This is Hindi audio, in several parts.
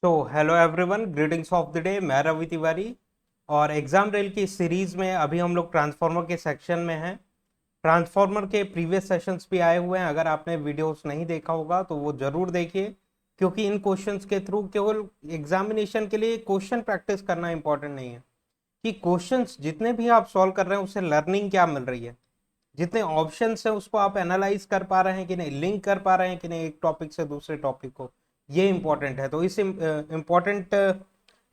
तो hello everyone, greetings of the day. मैं रवि तिवारी और एग्जाम रेल की सीरीज में अभी हम लोग ट्रांसफार्मर के सेक्शन में हैं। ट्रांसफार्मर के प्रीवियस सेशंस भी आए हुए हैं। अगर आपने वीडियोस नहीं देखा होगा तो वो जरूर देखिए, क्योंकि इन क्वेश्चंस के थ्रू केवल एग्जामिनेशन के लिए क्वेश्चन प्रैक्टिस करना इंपॉर्टेंट नहीं है कि क्वेश्चंस जितने भी आप सॉल्व कर रहे हैं उससे लर्निंग क्या मिल रही है, जितने ऑप्शंस हैं उसको आप एनालाइज कर पा रहे हैं कि नहीं, लिंक कर पा रहे हैं कि नहीं एक टॉपिक से दूसरे टॉपिक को। ये इंपॉर्टेंट है। तो इस इम्पॉर्टेंट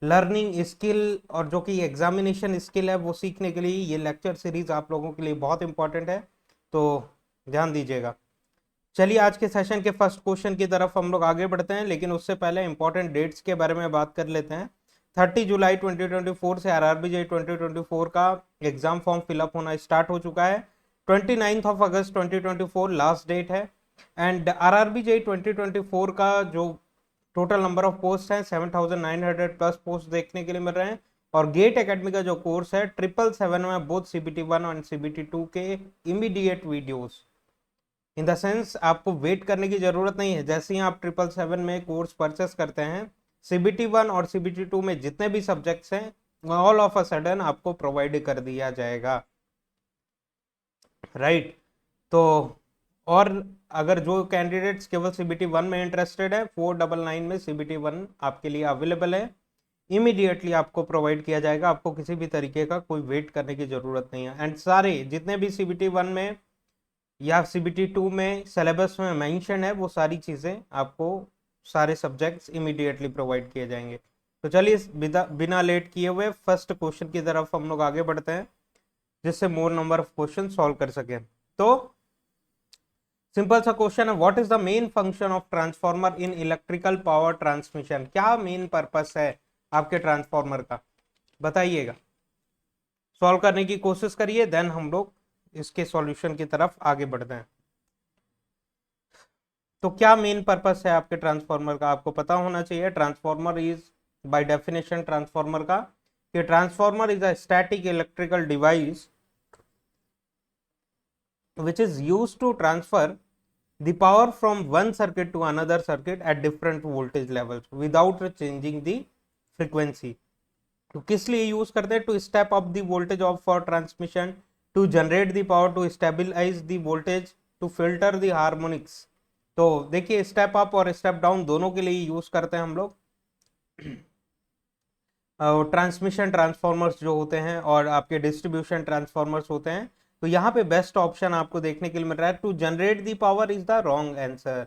लर्निंग स्किल और जो कि एग्जामिनेशन स्किल है वो सीखने के लिए ये लेक्चर सीरीज आप लोगों के लिए बहुत इंपॉर्टेंट है। तो ध्यान दीजिएगा। चलिए आज के सेशन के फर्स्ट क्वेश्चन की तरफ हम लोग आगे बढ़ते हैं, लेकिन उससे पहले इंपॉर्टेंट डेट्स के बारे में बात कर लेते हैं। 30 जुलाई 2024 से आरआरबी 2024 का एग्जाम फॉर्म फिलअप होना स्टार्ट हो चुका है। 29 अगस्त 2024 लास्ट डेट है। एंड आरआरबी 2024 का जो टोटल नंबर ऑफ पोस्ट हैं 7,900 प्लस पोस्ट देखने के लिए मिल रहे हैं। और गेट एकेडमी का जो कोर्स है 777 में बोथ CBT 1 और CBT 2 के immediate videos, in the sense आपको वेट करने की जरूरत नहीं है। जैसे ही आप 777 में कोर्स परचेस करते हैं, CBT 1 और CBT 2 में जितने भी सब्जेक्ट्स हैं ऑल ऑफ अ सडन आपको प्रोवाइड कर दिया जाएगा, राइट। तो और अगर जो कैंडिडेट्स केवल CBT 1 में इंटरेस्टेड है, 499 में CBT 1 आपके लिए अवेलेबल है। इमीडिएटली आपको प्रोवाइड किया जाएगा, आपको किसी भी तरीके का कोई वेट करने की जरूरत नहीं है। एंड सारे जितने भी CBT 1 में या CBT 2 में सिलेबस में मेंशन है वो सारी चीज़ें आपको, सारे सब्जेक्ट्स इमीडिएटली प्रोवाइड किए जाएंगे। तो चलिए बिना लेट किए हुए फर्स्ट क्वेश्चन की तरफ हम लोग आगे बढ़ते हैं, जिससे मोर नंबर ऑफ क्वेश्चन सॉल्व कर सकें। तो सिंपल सा क्वेश्चन है, what is the main function of transformer in electrical power transmission. क्या मेन पर्पस है आपके ट्रांसफार्मर का, बताइएगा। सॉल्व करने की कोशिश करिए, देन हम लोग इसके सॉल्यूशन की तरफ आगे बढ़ते हैं। तो क्या मेन पर्पस है आपके ट्रांसफार्मर का, आपको पता होना चाहिए। Transformer is by definition transformer का कि transformer is a static electrical device which is used to transfer the power from one circuit to another circuit at different voltage levels without changing the frequency। तो किस लिए यूज करते हैं, to step up the voltage of for transmission, to generate the power, to stabilise the voltage, to filter the harmonics. तो देखिए स्टेप अप और स्टेप डाउन दोनों के लिए यूज करते हैं हम लोग ट्रांसमिशन ट्रांसफॉर्मर्स जो होते हैं और आपके डिस्ट्रीब्यूशन ट्रांसफॉर्मर्स होते हैं। तो यहाँ पे बेस्ट ऑप्शन आपको देखने के लिए मिल रहा है, to generate the power is the wrong answer.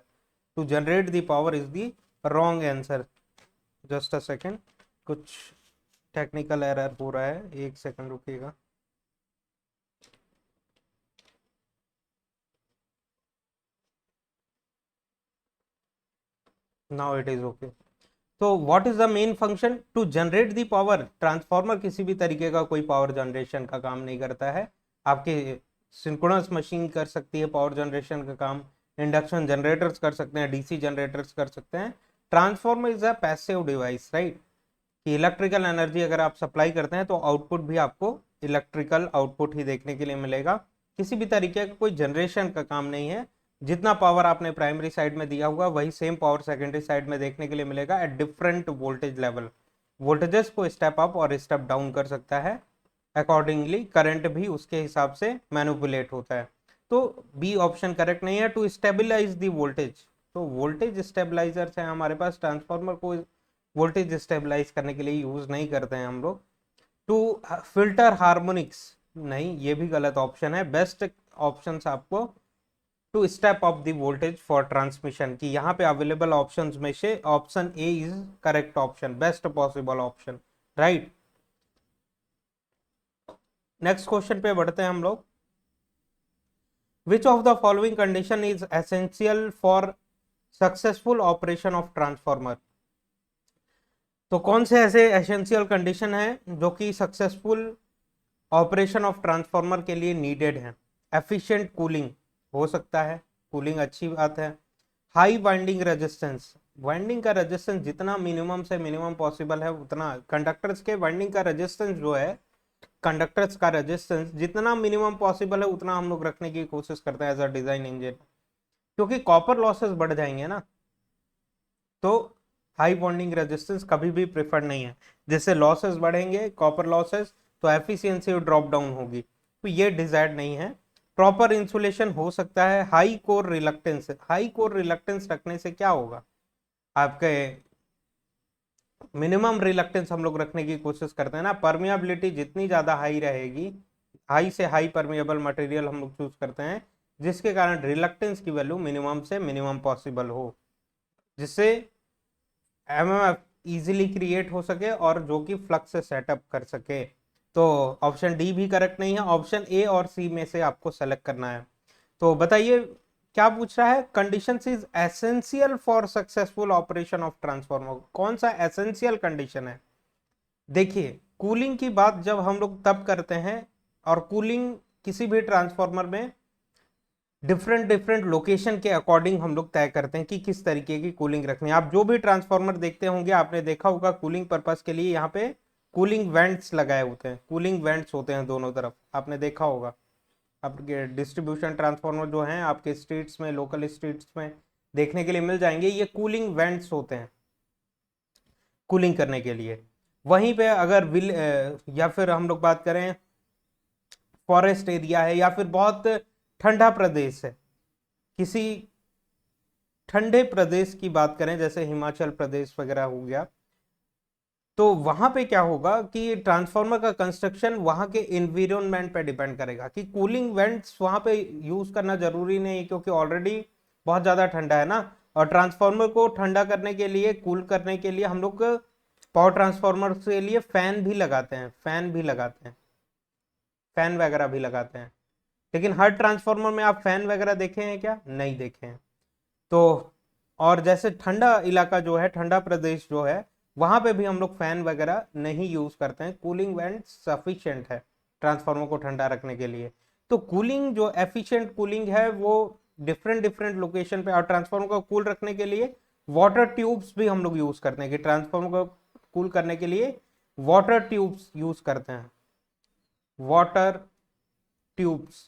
To generate the power is the wrong answer. Just a second, कुछ टेक्निकल एरर हो रहा है, एक सेकंड रुकिएगा। Now it is okay. तो what is the main function, to generate the power. Transformer किसी भी तरीके का कोई पावर जनरेशन का काम नहीं करता है। आपके सिंक्रोनस मशीन कर सकती है पावर जनरेशन का काम, इंडक्शन जनरेटर्स कर सकते हैं, DC जनरेटर्स कर सकते हैं। Transformer is a passive device, right, कि इलेक्ट्रिकल एनर्जी अगर आप सप्लाई करते हैं तो आउटपुट भी आपको इलेक्ट्रिकल आउटपुट ही देखने के लिए मिलेगा। किसी भी तरीके का कोई जनरेशन का काम नहीं है। जितना पावर आपने प्राइमरी साइड में दिया हुआ वही सेम पावर सेकेंडरी साइड में देखने के लिए मिलेगा eight different voltage level. Voltages को स्टेप अप और स्टेप डाउन कर सकता है, अकॉर्डिंगली करंट भी उसके हिसाब से मैनिपुलेट होता है। तो बी ऑप्शन करेक्ट नहीं है, टू स्टेबलाइज दी वोल्टेज। तो वोल्टेज स्टेबलाइजर्स हैं हमारे पास, ट्रांसफार्मर को वोल्टेज स्टेबलाइज करने के लिए यूज नहीं करते हैं हम लोग। टू फिल्टर हार्मोनिक्स, नहीं ये भी गलत ऑप्शन है। बेस्ट ऑप्शन आपको to step up the voltage for transmission की यहाँ पे अवेलेबल ऑप्शंस में से option A is correct option, best possible option, right. Next question पे बढ़ते हैं हम लोग। Which of the following condition is essential for successful operation of transformer. तो कौन से ऐसे एसेंशियल कंडीशन है जो कि सक्सेसफुल ऑपरेशन ऑफ ट्रांसफॉर्मर के लिए नीडेड है। एफिशिएंट कूलिंग हो सकता है, कूलिंग अच्छी बात है। हाई वाइंडिंग रेजिस्टेंस, वाइंडिंग का रेजिस्टेंस जितना मिनिमम से मिनिमम पॉसिबल है उतना, कंडक्टर्स के वाइंडिंग का रेजिस्टेंस जो है, कंडक्टर्स का रेजिस्टेंस जितना मिनिमम पॉसिबल है उतना हम लोग रखने की कोशिश करते हैं एज अ डिजाइन इंजीनियर, क्योंकि कॉपर लॉसेस बढ़ जाएंगे ना। तो हाई बॉन्डिंग रेजिस्टेंस कभी भी प्रेफर्ड नहीं है। जिससे लॉसेस बढ़ेंगे, कॉपर लॉसेस, तो एफिशिएंसी ड्रॉप डाउन होगी, तो ये डिजायर्ड नहीं है। प्रॉपर इंसुलेशन हो सकता है। High core reluctance, high core reluctance रखने से क्या होगा, आपके मिनिमम रिलक्टेंस हम लोग रखने की कोशिश करते हैं ना, परमिएबिलिटी जितनी ज्यादा हाई रहेगी, हाई से हाई परमिएबल मटेरियल हम लोग चूज करते हैं, जिसके कारण रिलक्टेंस की वैल्यू मिनिमम से मिनिमम पॉसिबल हो, जिससे एमएमएफ इजीली क्रिएट हो सके और जो कि फ्लक्स से सेटअप कर सके। तो ऑप्शन डी भी करेक्ट नहीं है, ऑप्शन ए और सी में से आपको सेलेक्ट करना है। तो बताइए क्या पूछ रहा है, conditions is essential for successful operation of transformer, कौन सा एसेंशियल कंडीशन है। देखिए कूलिंग की बात जब हम लोग तब करते हैं, और कूलिंग किसी भी ट्रांसफार्मर में डिफरेंट डिफरेंट लोकेशन के अकॉर्डिंग हम लोग तय करते हैं कि किस तरीके की कूलिंग रखनी है। आप जो भी ट्रांसफार्मर देखते होंगे, आपने देखा होगा कूलिंग पर्पस के लिए यहाँ पे कूलिंग वेंट्स लगाए होते हैं, कूलिंग वेंट्स होते हैं दोनों तरफ, आपने देखा होगा। आपके डिस्ट्रीब्यूशन ट्रांसफार्मर जो हैं आपके स्ट्रीट्स में, लोकल स्ट्रीट्स में देखने के लिए मिल जाएंगे, ये कूलिंग वेंट्स होते हैं कूलिंग करने के लिए। वहीं पे अगर या फिर हम लोग बात करें फॉरेस्ट एरिया है या फिर बहुत ठंडा प्रदेश है, किसी ठंडे प्रदेश की बात करें जैसे हिमाचल प्रदेश वगैरह हो गया, तो वहां पे क्या होगा कि ट्रांसफार्मर का कंस्ट्रक्शन वहां के एनवायरनमेंट पे डिपेंड करेगा कि कूलिंग वेंट्स वहां पे यूज करना जरूरी नहीं, क्योंकि ऑलरेडी बहुत ज्यादा ठंडा है ना। और ट्रांसफार्मर को ठंडा करने के लिए, कूल करने के लिए हम लोग पावर ट्रांसफार्मर के लिए फैन भी लगाते हैं, फैन भी लगाते हैं, फैन वगैरह भी लगाते हैं। लेकिन हर ट्रांसफार्मर में आप फैन वगैरह देखे हैं क्या, नहीं देखे हैं। तो और जैसे ठंडा इलाका जो है, ठंडा प्रदेश जो है, वहां पे भी हम लोग फैन वगैरह नहीं यूज करते हैं, कूलिंग वेंट सफिशिएंट है ट्रांसफार्मर को ठंडा रखने के लिए। तो कूलिंग जो एफिशिएंट कूलिंग है वो डिफरेंट डिफरेंट लोकेशन पे, और ट्रांसफार्मर को कूल रखने के लिए वाटर ट्यूब्स भी हम लोग यूज करते हैं, कि ट्रांसफार्मर को कूल करने के लिए वाटर ट्यूब्स यूज करते हैं, वाटर ट्यूब्स।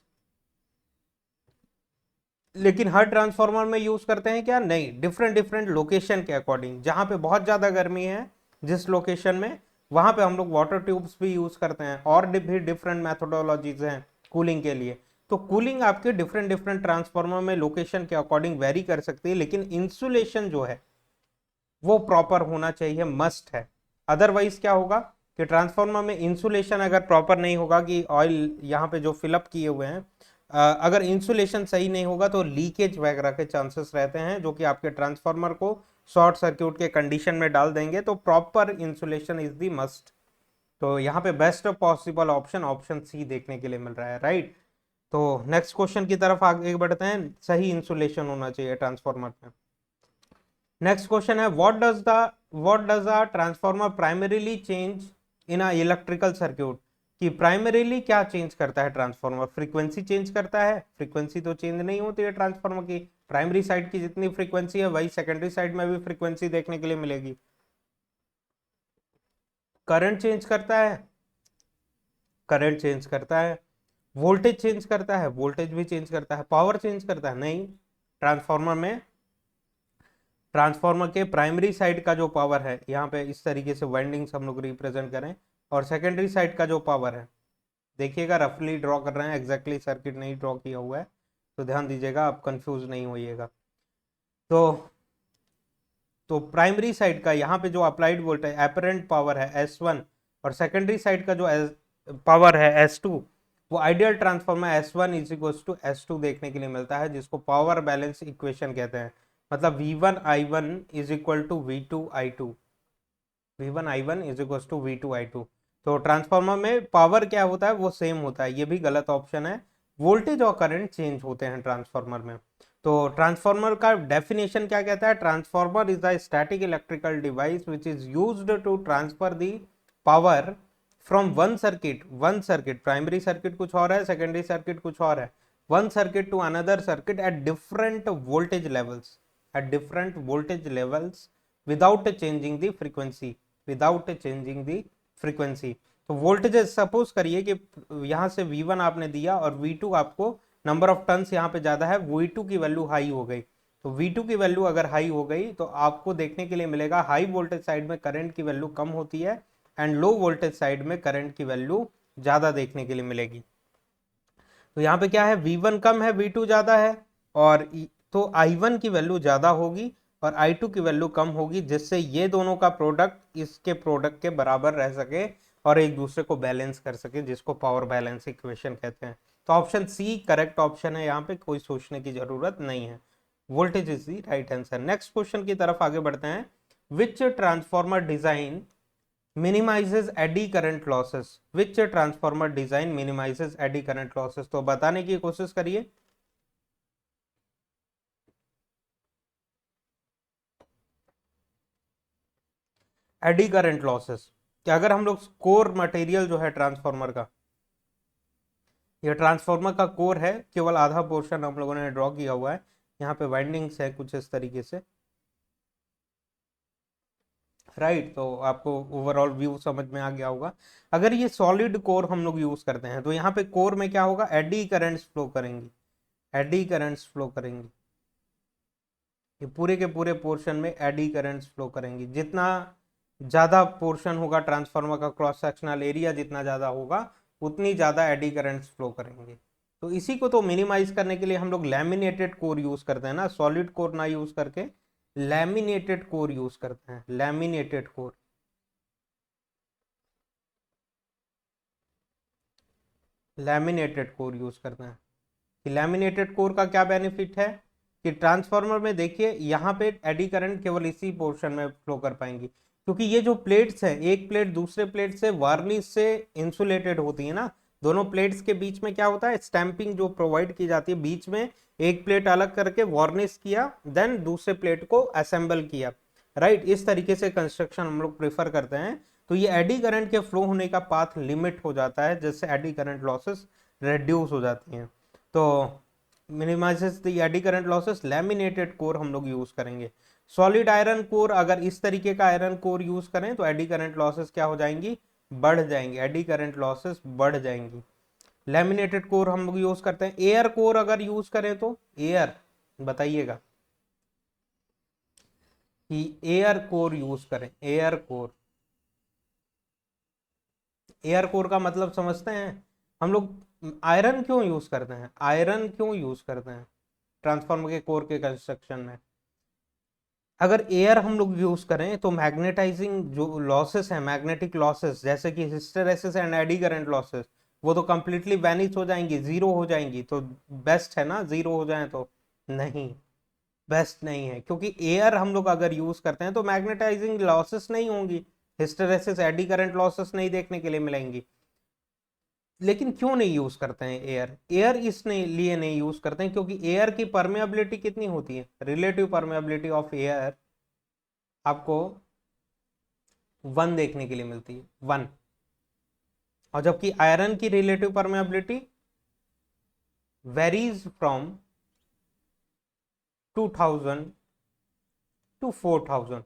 लेकिन हर ट्रांसफार्मर में यूज करते हैं क्या, नहीं, डिफरेंट डिफरेंट लोकेशन के अकॉर्डिंग, जहां पे बहुत ज्यादा गर्मी है जिस लोकेशन में, वहां पे हम लोग वाटर ट्यूब्स भी यूज करते हैं, और भी डिफरेंट मैथोडोलॉजीज हैं कूलिंग के लिए। तो कूलिंग आपके डिफरेंट डिफरेंट ट्रांसफार्मर में लोकेशन के अकॉर्डिंग वेरी कर सकती है, लेकिन इंसुलेशन जो है वो प्रॉपर होना चाहिए, मस्ट है। अदरवाइज क्या होगा कि ट्रांसफार्मर में इंसुलेशन अगर प्रॉपर नहीं होगा, कि ऑयल यहाँ पे जो फिलअप किए हुए हैं, अगर इंसुलेशन सही नहीं होगा तो लीकेज वगैरह के चांसेस रहते हैं, जो कि आपके ट्रांसफार्मर को शॉर्ट सर्क्यूट के कंडीशन में डाल देंगे। तो proper insulation is the must. तो यहाँ पे best possible option option C देखने के लिए मिल रहा है, राइट। तो नेक्स्ट क्वेश्चन की तरफ आगे बढ़ते हैं, सही इंसुलेशन होना चाहिए ट्रांसफार्मर में। नेक्स्ट क्वेश्चन है, what does a transformer primarily change in a electrical circuit, कि प्राइमरीली क्या चेंज करता है ट्रांसफार्मर, फ्रीक्वेंसी चेंज करता है, फ्रीक्वेंसी तो चेंज नहीं होती है ट्रांसफार्मर की, प्राइमरी साइड की जितनी फ्रीक्वेंसी है वही सेकेंडरी साइड में भी फ्रीक्वेंसी देखने के लिए मिलेगी। करंट चेंज करता है, करंट चेंज करता है, वोल्टेज चेंज करता है, वोल्टेज भी चेंज करता है, पावर चेंज करता है, नहीं। ट्रांसफार्मर में, ट्रांसफार्मर के प्राइमरी साइड का जो पावर है, यहाँ पे इस तरीके से वाइंडिंग्स हम लोग रिप्रेजेंट करें, और सेकेंडरी साइड का जो पावर है, देखिएगा रफली ड्रॉ कर रहे हैं, एग्जैक्टली सर्किट नहीं ड्रॉ किया हुआ है, तो ध्यान दीजिएगा, आप कंफ्यूज नहीं होइएगा। तो प्राइमरी साइड का यहाँ पे जो अप्लाइड वोल्टेज एपरेंट पावर है S1, और सेकेंडरी साइड का जो पावर है S2, वो ideal transformer S1 is equals to S2 देखने के लिए मिलता है, जिसको पावर बैलेंस इक्वेशन कहते हैं। मतलब V1 I1 is equal to V2 I2, V1 I1 is equal to V2 I2। तो ट्रांसफार्मर में पावर क्या होता है वो सेम होता है, ये भी गलत ऑप्शन है। वोल्टेज और करंट चेंज होते हैं ट्रांसफार्मर में। तो ट्रांसफार्मर का डेफिनेशन क्या कहता है, transformer is a static electrical device which is used to transfer the power from one circuit, primary circuit कुछ और है, सेकेंडरी सर्किट कुछ और है, one circuit to another circuit at different voltage levels, at different voltage levels without changing the frequency, without changing the frequency. तो वोल्टेज सपोज करिए कि यहाँ से V1 आपने दिया और V2 आपको नंबर ऑफ टर्न्स यहाँ पे ज्यादा है, V2 की वैल्यू हाई हो गई, तो V2 की वैल्यू अगर हाई हो गई तो आपको देखने के लिए मिलेगा हाई वोल्टेज साइड में करंट की वैल्यू कम होती है एंड लो वोल्टेज साइड में करंट की वैल्यू ज्यादा देखने के लिए मिलेगी। तो यहाँ पे क्या है, V1 कम है V2 ज्यादा है, और तो I1 की वैल्यू ज्यादा होगी और I2 की वैल्यू कम होगी, जिससे ये दोनों का प्रोडक्ट इसके प्रोडक्ट के बराबर रह सके और एक दूसरे को बैलेंस कर सके, जिसको पावर बैलेंस इक्वेशन कहते हैं। तो ऑप्शन सी करेक्ट ऑप्शन है, यहाँ पे कोई सोचने की जरूरत नहीं है। Voltage is the right answer. Next question की तरफ आगे बढ़ते हैं। Which transformer design minimizes eddy current losses? Which transformer design minimizes eddy current losses? तो बताने की कोशिश करिए। एडी करंट लॉसेस कि अगर हम लोग कोर मटेरियल जो है ट्रांसफॉर्मर का, ये ट्रांसफॉर्मर का कोर है, केवल आधा पोर्शन हम लोगों ने ड्रॉ किया हुआ है, यहाँ पे वाइंडिंग्स है कुछ इस तरीके से, राइट। तो आपको ओवरऑल व्यू समझ में आ गया होगा। अगर ये सॉलिड कोर हम लोग यूज करते हैं तो यहाँ पे कोर में क्या होगा, एडी करंट्स फ्लो करेंगी, एडी करंट्स फ्लो करेंगी, ये पूरे के पूरे पोर्शन में एडी करंट्स फ्लो करेंगी। जितना ज्यादा पोर्शन होगा ट्रांसफार्मर का, क्रॉस सेक्शनल एरिया जितना ज्यादा होगा, उतनी ज्यादा एडी करंट्स फ्लो करेंगे। तो इसी को तो मिनिमाइज करने के लिए हम लोग लैमिनेटेड कोर यूज करते हैं ना, सॉलिड कोर ना यूज करके लैमिनेटेड कोर यूज करते हैं, laminated core. Laminated core use करते हैं। कि लैमिनेटेड कोर का क्या बेनिफिट है कि ट्रांसफार्मर में देखिए यहाँ पे एडी करंट केवल इसी पोर्शन में फ्लो कर पाएंगी, क्योंकि ये जो प्लेट्स हैं, एक प्लेट दूसरे प्लेट से वार्निश से इंसुलेटेड होती है ना, दोनों प्लेट्स के बीच में क्या होता है, स्टैंपिंग जो प्रोवाइड की जाती है, बीच में एक प्लेट अलग करके वार्निश किया, देन दूसरे प्लेट को असेंबल किया, राइट। इस तरीके से कंस्ट्रक्शन हम लोग प्रेफर करते हैं। तो ये एडी करंट के फ्लो होने का पाथ लिमिट हो जाता है, जिससे एडी करंट लॉसेस रिड्यूस हो जाती हैं। तो minimises the eddy current losses, laminated core हम लोग यूज करेंगे। सॉलिड आयरन कोर, अगर इस तरीके का आयरन कोर यूज करें तो एडी करंट लॉसेस क्या हो जाएंगी, बढ़ जाएंगी, एडी करंट लॉसेस बढ़ जाएंगी। लैमिनेटेड कोर हम लोग यूज करते हैं। एयर कोर अगर यूज करें तो, एयर बताइएगा कि एयर कोर यूज करें, एयर कोर, एयर कोर का मतलब समझते हैं हम लोग। आयरन क्यों यूज करते हैं, आयरन क्यों यूज करते हैं ट्रांसफार्मर के कोर के कंस्ट्रक्शन में? अगर एयर हम लोग यूज करें तो मैग्नेटाइजिंग जो लॉसेस हैं, मैग्नेटिक लॉसेस जैसे कि hysteresis and eddy current losses, वो तो कंप्लीटली वैनिश हो जाएंगी, जीरो हो जाएंगी। तो बेस्ट है ना जीरो हो जाए तो? नहीं, बेस्ट नहीं है, क्योंकि एयर हम लोग अगर यूज करते हैं तो मैग्नेटाइजिंग लॉसेस नहीं होंगी, हिस्टेरेसिस एडी करंट लॉसेस नहीं देखने के लिए मिलेंगी। लेकिन क्यों नहीं यूज करते हैं एयर? एयर लिए नहीं यूज करते हैं क्योंकि एयर की परमेबिलिटी कितनी होती है, रिलेटिव परमेबिलिटी ऑफ एयर आपको 1 देखने के लिए मिलती है, 1। और जबकि आयरन की relative permeability varies from 2000 to 4000,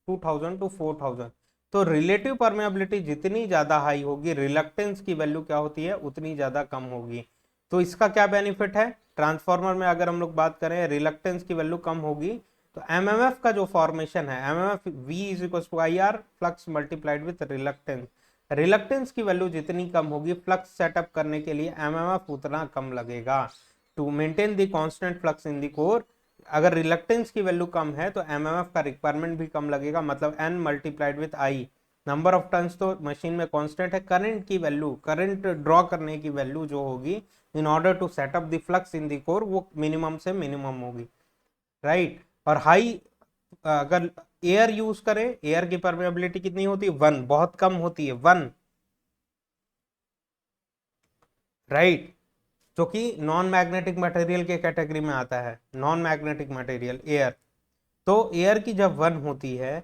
2000 to 4000। तो रिलेटिव परमेबिलिटी जितनी ज्यादा हाई होगी, रिलक्टेंस की वैल्यू क्या होती है, उतनी ज्यादा कम होगी। तो इसका क्या बेनिफिट है, ट्रांसफार्मर में अगर हम लोग बात करें, रिलक्टेंस की वैल्यू कम होगी तो एमएमएफ का जो फॉर्मेशन है, MMF V is equal to I R flux multiplied with reluctance. Reluctance की वैल्यू जितनी कम होगी, फ्लक्स सेटअप करने के लिए एमएमएफ उतना कम लगेगा। To maintain the constant flux in the core, अगर रिलक्टेंस की वैल्यू कम है तो एमएमएफ का रिक्वायरमेंट भी कम लगेगा, मतलब N multiplied with I. Number of turns तो मशीन में कांस्टेंट है, करंट की वैल्यू, करंट ड्रॉ करने की वैल्यू जो होगी in order to setup the flux in the core, वो मिनिमम से मिनिमम होगी, राइट। और हाई, अगर एयर यूज करें, एयर की परमेबिलिटी कितनी होती है, 1, बहुत कम होती है, 1, राइट। जो कि नॉन मैग्नेटिक मटेरियल के कैटेगरी में आता है, नॉन मैग्नेटिक मटेरियल एयर। तो एयर की जब 1 होती है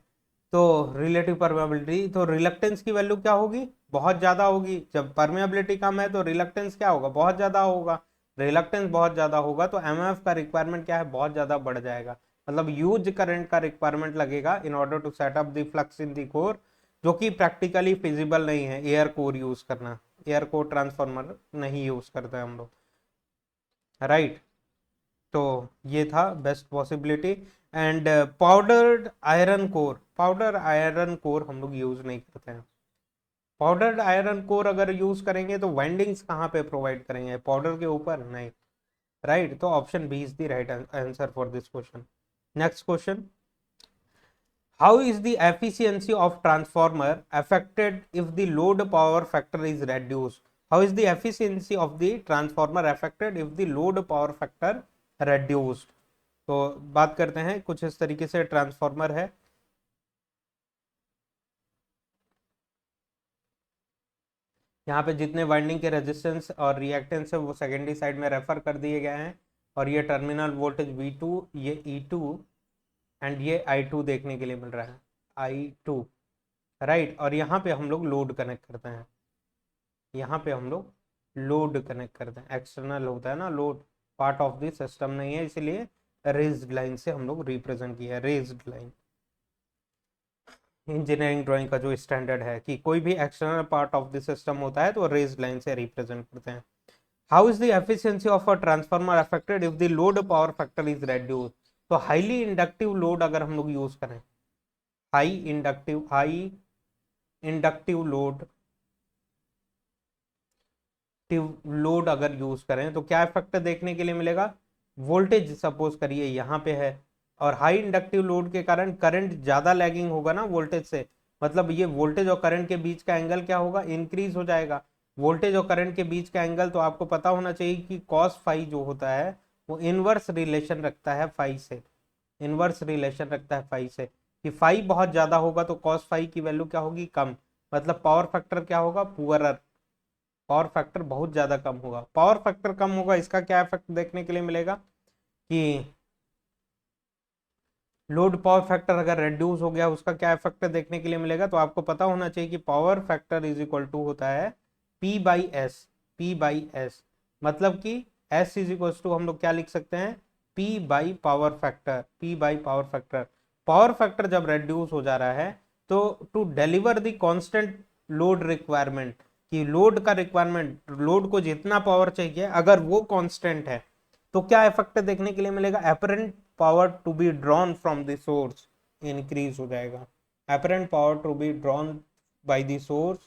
तो रिलेटिव परमेबिलिटी, तो रिलक्टेंस की वैल्यू क्या होगी, बहुत ज्यादा होगी। जब परमेबिलिटी कम है तो रिलक्टेंस क्या होगा, बहुत ज्यादा होगा। रिलक्टेंस बहुत ज्यादा होगा तो एमएफ का रिक्वायरमेंट क्या है, बहुत ज्यादा बढ़ जाएगा, मतलब यूज करंट का रिक्वायरमेंट लगेगा in order to set up the flux in the core, जो कि प्रैक्टिकली फिजिबल नहीं है एयर कोर यूज करना। एयर कोर ट्रांसफार्मर नहीं यूज करते हम लोग, राइट। तो ये था best possibility. And powdered iron core हम लोग यूज नहीं करते हैं। पाउडर्ड आयरन कोर अगर यूज करेंगे तो वाइंडिंग्स कहाँ पे प्रोवाइड करेंगे, पाउडर के ऊपर नहीं, राइट। तो option B is the right answer for this question. Next question, how is the efficiency of transformer affected if the load power factor is reduced? How is the efficiency of the transformer affected if the load power factor reduced? तो बात करते हैं, कुछ इस तरीके से ट्रांसफॉर्मर है। यहाँ पे जितने वाइंडिंग के रेजिस्टेंस और रिएक्टेंस है वो सेकेंडरी साइड में रेफर कर दिए गए हैं, और ये टर्मिनल वोल्टेज V2, ये E2 एंड ये I2 देखने के लिए मिल रहा है, I2, राइट। और यहाँ पे हम लोग लोड कनेक्ट करते हैं, यहाँ पे हम लोग लोड कनेक्ट करते हैं, एक्सटर्नल होता है ना load, part of the system नहीं है, इसलिए रेज्ड लाइन से हम लोग रिप्रेजेंट किया है, रेज्ड लाइन। इंजीनियरिंग ड्राइंग का जो स्टैंडर्ड है कि कोई भी external part of the system होता है तो रेज्ड लाइन से रिप्रेजेंट करते हैं। How is the efficiency of a transformer affected if the load power factor is reduced? तो हाईली इंडक्टिव लोड अगर हम लोग यूज करें, हाई इंडक्टिव लोड अगर यूज करें तो क्या इफेक्ट देखने के लिए मिलेगा? वोल्टेज सपोज करिए यहाँ पे है, और हाई इंडक्टिव लोड के कारण करंट ज्यादा लैगिंग होगा ना वोल्टेज से, मतलब ये वोल्टेज और करंट के बीच का एंगल क्या होगा? इंक्रीज हो जाएगा। वोल्टेज और करंट के बीच का एंगल तो आपको पता होना चाहिए कि कॉस फाई जो होता है वो इनवर्स रिलेशन रखता है फाई से, इनवर्स रिलेशन रखता है फाई से, कि फाई बहुत ज्यादा होगा तो कॉस फाई की वैल्यू क्या होगी? कम, मतलब पावर फैक्टर क्या होगा? पुअरर, पावर फैक्टर बहुत ज्यादा कम होगा। पावर फैक्टर कम होगा, इसका क्या इफेक्ट देखने के लिए मिलेगा कि लोड पावर फैक्टर अगर रेड्यूस हो गया उसका क्या इफेक्ट देखने के लिए मिलेगा? तो आपको पता होना चाहिए कि power factor is equal to होता है P/S, मतलब कि S इज इक्वल टू हम लोग क्या लिख सकते हैं? P/पावर फैक्टर। पावर फैक्टर जब रेड्यूस हो जा रहा है तो to deliver the constant load requirement, कि लोड का रिक्वायरमेंट, लोड को जितना पावर चाहिए अगर वो कांस्टेंट है तो क्या इफेक्ट देखने के लिए मिलेगा? Apparent power to be drawn from the source increase हो जाएगा, apparent power to be drawn by the source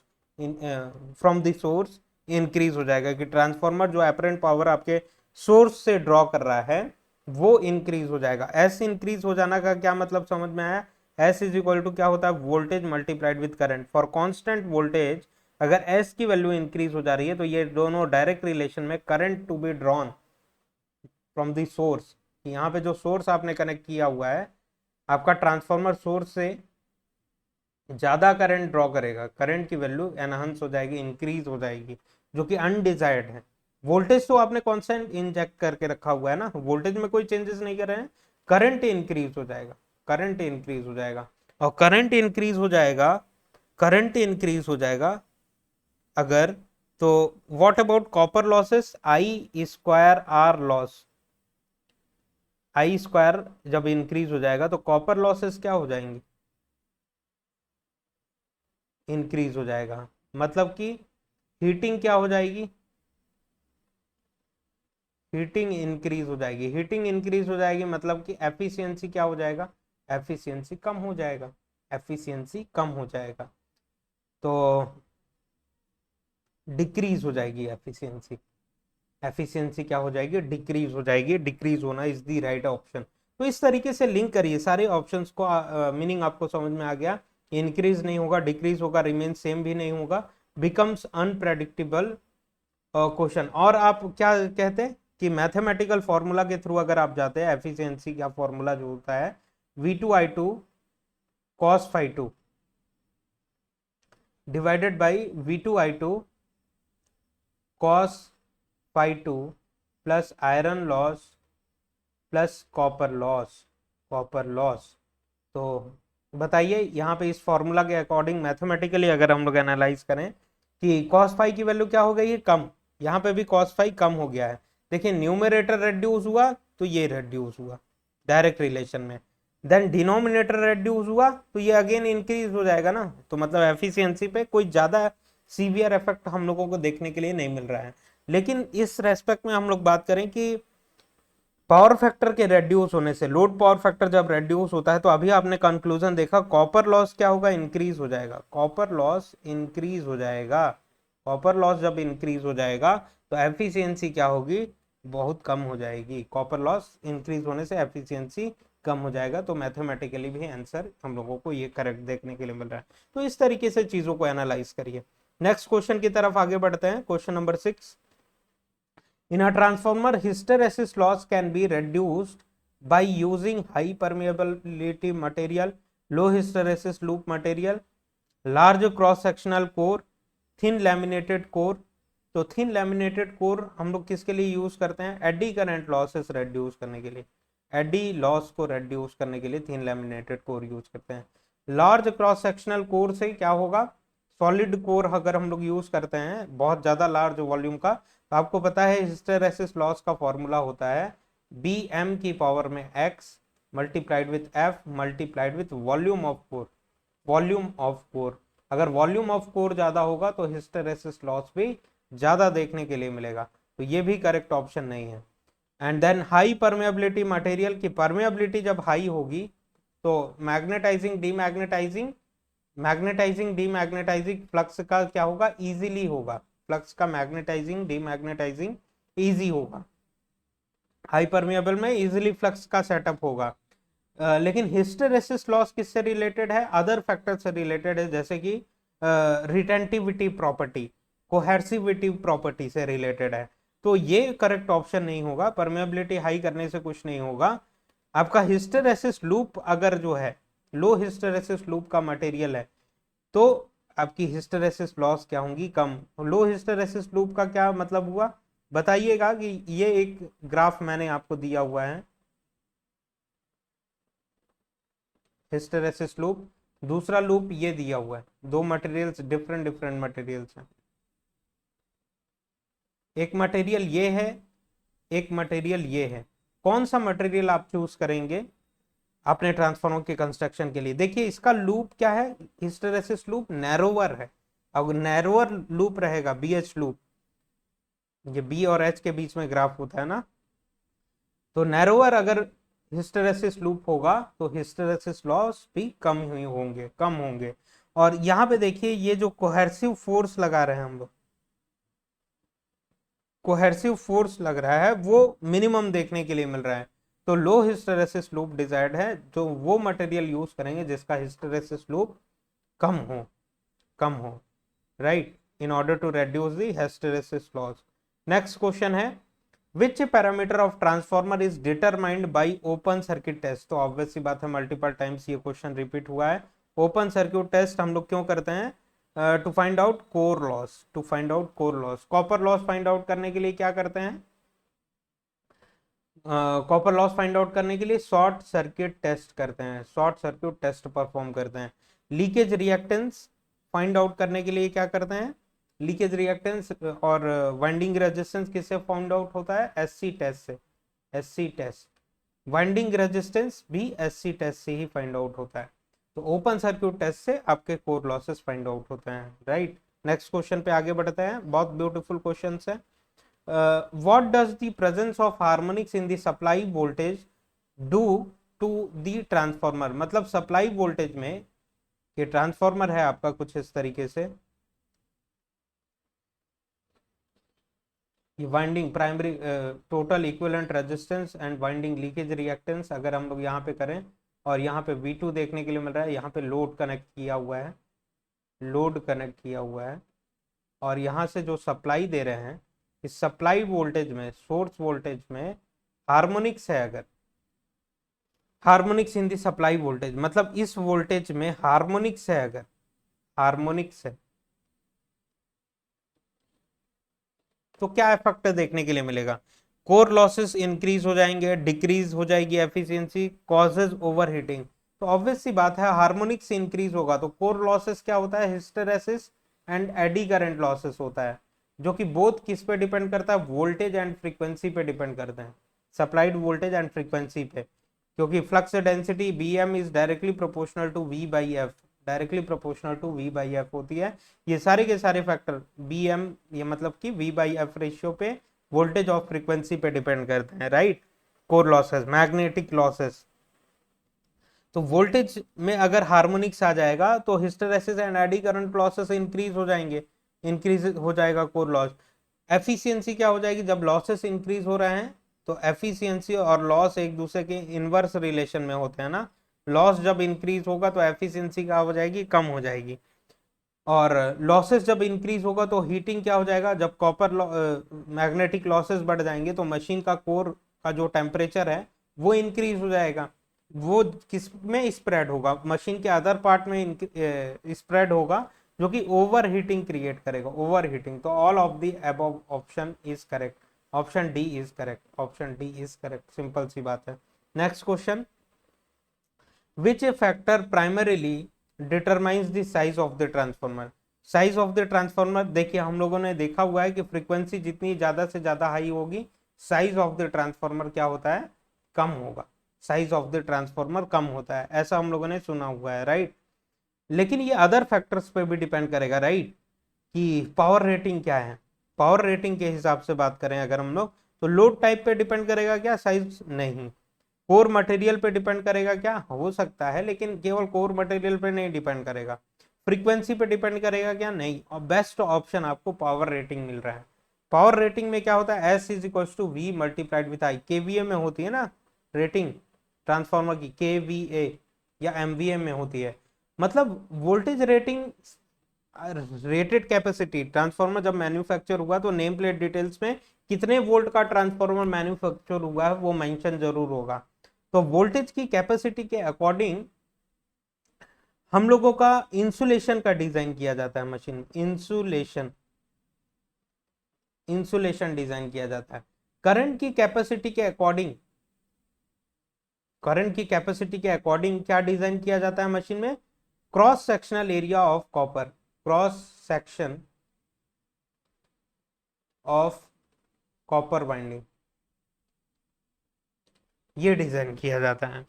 from the source increase हो जाएगा, कि ट्रांसफॉर्मर जो एपरेंट पावर आपके सोर्स से ड्रॉ कर रहा है वो इंक्रीज हो जाएगा। एस इंक्रीज हो जाना का क्या मतलब समझ में आया? एस इज इक्वल टू क्या होता है? Voltage multiplied with current. For constant voltage अगर एस की वैल्यू इंक्रीज हो जा रही है तो ये दोनों डायरेक्ट रिलेशन में, current to be drawn from the source, यहाँ पे जो सोर्स आपने कनेक्ट किया हुआ है आपका ट्रांसफॉर्मर सोर्स से ज्यादा करंट ड्रॉ करेगा, करंट की वैल्यू एनहांस हो जाएगी, इंक्रीज हो जाएगी, जो कि अनडिजायर्ड है। वोल्टेज तो आपने कांस्टेंट इंजेक्ट करके रखा हुआ है ना, वोल्टेज में कोई चेंजेस नहीं कर रहे हैं, करंट इंक्रीज हो जाएगा, करंट इंक्रीज हो जाएगा, और करंट इंक्रीज हो जाएगा, करंट इंक्रीज हो जाएगा अगर, तो what about copper losses? I² loss, I² जब इंक्रीज हो जाएगा तो कॉपर लॉसेस क्या हो जाएंगे? इंक्रीज हो जाएगा, मतलब कि हीटिंग क्या हो जाएगी? हीटिंग इंक्रीज हो जाएगी, हीटिंग इंक्रीज हो जाएगी मतलब कि एफिशिएंसी क्या हो जाएगा? एफिशिएंसी कम हो जाएगा, एफिशिएंसी कम हो जाएगा, तो डिक्रीज हो जाएगी एफिशिएंसी, एफिशिएंसी क्या हो जाएगी? डिक्रीज हो जाएगी, डिक्रीज होना इज द राइट ऑप्शन। तो इस तरीके से लिंक करिए सारे ऑप्शंस को, मीनिंग आपको समझ में आ गया। इंक्रीज नहीं होगा, डिक्रीज होगा, रिमेन सेम भी नहीं होगा, बिकम्स अनप्रेडिक्टेबल क्वेश्चन। और आप क्या कहते हैं कि मैथमेटिकल फॉर्मूला के थ्रू अगर आप जाते हैं, एफिशिएंसी का फॉर्मूला जो होता है V2I2 cos phi2 divided by V2I2 cos phi2 plus iron loss plus copper loss. तो बताइए यहाँ पे इस फॉर्मूला के अकॉर्डिंग मैथमेटिकली अगर हम लोग एनालाइज करें कि cos phi की वैल्यू क्या हो गई है? कम, यहाँ पे भी cos phi कम हो गया है। देखिए न्यूमरेटर रेड्यूस हुआ तो ये रेड्यूस हुआ डायरेक्ट रिलेशन में, देन डिनोमिनेटर रेड्यूस हुआ तो ये अगेन इंक्रीज हो जाएगा ना, तो मतलब एफिशिएंसी पे कोई ज्यादा सीवियर इफेक्ट हम लोगों को देखने के लिए नहीं मिल रहा है। लेकिन इस रेस्पेक्ट में हम लोग बात करें कि पावर फैक्टर के रेड्यूस होने से, लोड पावर फैक्टर जब रेड्यूस होता है तो अभी आपने कंक्लूजन देखा, कॉपर लॉस क्या होगा, इंक्रीज हो जाएगा, कॉपर लॉस इंक्रीज हो जाएगा। कॉपर लॉस जब इंक्रीज हो जाएगा तो एफिशिएंसी क्या होगी, बहुत कम हो जाएगी। कॉपर लॉस इंक्रीज होने से एफिशिएंसी कम हो जाएगा। तो मैथमेटिकली भी आंसर हम लोगों को ये करेक्ट देखने के लिए मिल रहा है। तो इस तरीके से चीजों को एनालाइज करिए। नेक्स्ट क्वेश्चन की तरफ आगे बढ़ते हैं। Question number 6, in a transformer hysteresis loss can be reduced by using high permeability material, low hysteresis loop material, large cross sectional core, thin laminated core। तो थिन लैमिनेटेड कोर हम लोग किसके लिए यूज करते हैं, एडी करंट लॉसेस रेड्यूस करने के लिए, एडी लॉस को रेड्यूस करने के लिए थिन लैमिनेटेड कोर यूज करते हैं। लार्ज क्रॉस सेक्शनल कोर से क्या होगा, सॉलिड कोर अगर हम लोग यूज करते हैं बहुत ज्यादा लार्ज वॉल्यूम का, तो आपको पता है हिस्टेरेसिस लॉस का फॉर्मूला होता है बी एम की पावर में x multiplied with F multiplied with volume of core, volume of core. अगर वॉल्यूम ऑफ कोर ज्यादा होगा तो हिस्टेरेसिस लॉस भी ज्यादा देखने के लिए मिलेगा। तो ये भी करेक्ट ऑप्शन नहीं है। And then high permeability material की परमेबिलिटी जब हाई होगी तो magnetizing demagnetizing, magnetizing demagnetizing flux का क्या होगा, इजीली होगा, फ्लक्स का मैग्नेटाइजिंग डीमैग्नेटाइजिंग इजी होगा। हाई परमिएबल में इजीली फ्लक्स का सेटअप होगा। लेकिन हिस्टेरेसिस लॉस किससे रिलेटेड है, अदर फैक्टर से रिलेटेड है, जैसे कि रिटेंटिविटी प्रॉपर्टी, कोहेसिविटी प्रॉपर्टी से रिलेटेड है। तो ये करेक्ट ऑप्शन नहीं होगा, परमेबिलिटी हाई करने से कुछ नहीं होगा। आपका हिस्टेरेसिस लूप अगर जो है लो हिस्टेरेसिस लूप का मटेरियल है तो आपकी हिस्टेरेसिस लॉस क्या होंगी, कम। लो हिस्टेरेसिस लूप का क्या मतलब हुआ बताइएगा, कि ये एक ग्राफ मैंने आपको दिया हुआ है, हिस्टेरेसिस लूप, दूसरा लूप ये दिया हुआ है, दो मटेरियल्स डिफरेंट डिफरेंट मटेरियल्स हैं, एक मटेरियल ये है, एक मटेरियल ये है। कौन सा मटेरियल आप चूज करेंगे अपने ट्रांसफार्मर के कंस्ट्रक्शन के लिए। देखिए इसका लूप क्या है, हिस्टेरेसिस लूप नैरोवर है। अब नैरोवर लूप रहेगा बीएच लूप, ये बी और एच के बीच में ग्राफ होता है ना, तो नैरोवर अगर हिस्टेरेसिस लूप होगा तो हिस्टेरेसिस लॉस भी कम हुई होंगे, कम होंगे। और यहाँ पे देखिए ये जो कोहेसिव फोर्स लगा रहे हैं हम लोग, कोहेसिव फोर्स लग रहा है वो मिनिमम देखने के लिए मिल रहा है। तो लो हिस्टेरेसिस लूप डिजायर्ड है, जो वो मटेरियल यूज करेंगे जिसका हिस्टेरेसिस लूप कम हो, कम हो, right, in order to reduce the hysteresis loss. Next question है, which parameter of transformer is determined by open circuit test. तो ऑब्वियस सी बात है, मल्टीपल टाइम्स ये क्वेश्चन रिपीट हुआ है। ओपन सर्किट टेस्ट हम लोग क्यों करते हैं, to find out core loss, to find out core loss. Copper loss find out करने के लिए क्या करते हैं, कॉपर लॉस फाइंड आउट करने के लिए शॉर्ट सर्किट टेस्ट करते हैं, शॉर्ट सर्किट टेस्ट परफॉर्म करते हैं। लीकेज रिएक्टेंस फाइंड आउट करने के लिए क्या करते हैं, लीकेज रिएक्टेंस और वाइंडिंग रेजिस्टेंस किससे फाइंड आउट होता है, एससी टेस्ट से, एससी टेस्ट। वाइंडिंग रेजिस्टेंस भी एससी टेस्ट से ही फाइंड आउट होता है। तो ओपन सर्किट टेस्ट से आपके कोर लॉसेस फाइंड आउट होते हैं, राइट। नेक्स्ट क्वेश्चन पे आगे बढ़ते हैं, बहुत ब्यूटीफुल क्वेश्चन है। what does the presence of harmonics in the supply voltage do to the transformer। मतलब सप्लाई वोल्टेज में, ये ट्रांसफॉर्मर है आपका कुछ इस तरीके से, ये winding primary total equivalent resistance and winding leakage reactance अगर हम लोग यहाँ पे करें, और यहाँ पे V2 देखने के लिए मिल रहा है, यहाँ पे लोड कनेक्ट किया हुआ है, लोड कनेक्ट किया हुआ है, और यहाँ से जो सप्लाई दे रहे हैं, इस सप्लाई वोल्टेज में, सोर्स वोल्टेज में हार्मोनिक्स है, अगर हार्मोनिक्स इन दी सप्लाई वोल्टेज, मतलब इस वोल्टेज में हार्मोनिक्स है, अगर हार्मोनिक्स है तो क्या इफेक्ट देखने के लिए मिलेगा, कोर लॉसेस इंक्रीज हो जाएंगे, डिक्रीज हो जाएगी एफिशिएंसी, कॉजेज ओवरहीटिंग। तो ऑब्वियस सी बात है हार्मोनिक्स इंक्रीज होगा तो कोर लॉसेस क्या होता है, hysteresis and eddy current losses होता है, जो कि बोथ किस पे डिपेंड करता है, वोल्टेज एंड फ्रीक्वेंसी पे डिपेंड करते हैं, सप्लाइड वोल्टेज एंड फ्रीक्वेंसी पे। क्योंकि flux density Bm is directly proportional to V by F, directly proportional to V by F होती है। ये सारे के सारे फैक्टर Bm, ये मतलब कि V बाई एफ रेशियो पे वोल्टेज और फ्रीक्वेंसी पे डिपेंड करते हैं, right. Core losses, magnetic losses. तो वोल्टेज में अगर हार्मोनिक्स आ जाएगा तो hysteresis and eddy current losses increase हो जाएंगे, इंक्रीज हो जाएगा कोर लॉस। एफिशिएंसी क्या हो जाएगी, जब लॉसेस इंक्रीज हो रहे हैं तो एफिशिएंसी और लॉस एक दूसरे के इनवर्स रिलेशन में होते हैं ना। लॉस जब इंक्रीज होगा तो एफिशिएंसी क्या हो जाएगी, कम हो जाएगी। और लॉसेस जब इंक्रीज होगा तो हीटिंग क्या हो जाएगा, जब कॉपर मैग्नेटिक लॉसेस बढ़ जाएंगे तो मशीन का कोर का जो टेम्परेचर है वो इंक्रीज हो जाएगा। वो किस में स्प्रेड होगा, मशीन के अदर पार्ट में स्प्रेड होगा, जो कि ओवर हीटिंग क्रिएट करेगा, ओवर हीटिंग। तो all of the above option is correct, option D is correct, option D is correct, simple सी बात है। Next question, which factor primarily determines the size of the transformer. Size of the transformer, देखिए हम लोगों ने देखा हुआ है कि फ्रीक्वेंसी जितनी ज्यादा से ज्यादा हाई होगी, साइज ऑफ द ट्रांसफॉर्मर क्या होता है, कम होगा। साइज ऑफ द ट्रांसफॉर्मर कम होता है, ऐसा हम लोगों ने सुना हुआ है, राइट। लेकिन ये अदर फैक्टर्स पे भी डिपेंड करेगा, राइट, कि पावर रेटिंग क्या है। पावर रेटिंग के हिसाब से बात करें अगर हम लोग, तो लोड टाइप पे डिपेंड करेगा क्या, साइज नहीं। कोर मटेरियल पे डिपेंड करेगा क्या, हो सकता है, लेकिन केवल कोर मटेरियल पे नहीं डिपेंड करेगा। फ्रीक्वेंसी पे डिपेंड करेगा क्या, नहीं। और बेस्ट ऑप्शन आपको पावर रेटिंग मिल रहा है। पावर रेटिंग में क्या होता है, S is equal to V multiplied with I. KVA में होती है ना रेटिंग ट्रांसफार्मर की, केवीए या एमवीए में होती है। मतलब voltage rating, rated capacity, transformer जब मैन्युफैक्चर हुआ तो नेम प्लेट डिटेल्स में कितने वोल्ट का ट्रांसफार्मर मैन्युफैक्चर हुआ है वो मेंशन जरूर होगा। तो वोल्टेज की कैपेसिटी के अकॉर्डिंग हम लोगों का इंसुलेशन का डिजाइन किया जाता है मशीन, इंसुलेशन, इंसुलेशन डिजाइन किया जाता है। करंट की कैपेसिटी के अकॉर्डिंग, करंट की कैपेसिटी के अकॉर्डिंग क्या डिजाइन किया जाता है मशीन में, cross sectional area of copper, cross section of copper winding, ये डिजाइन किया जाता है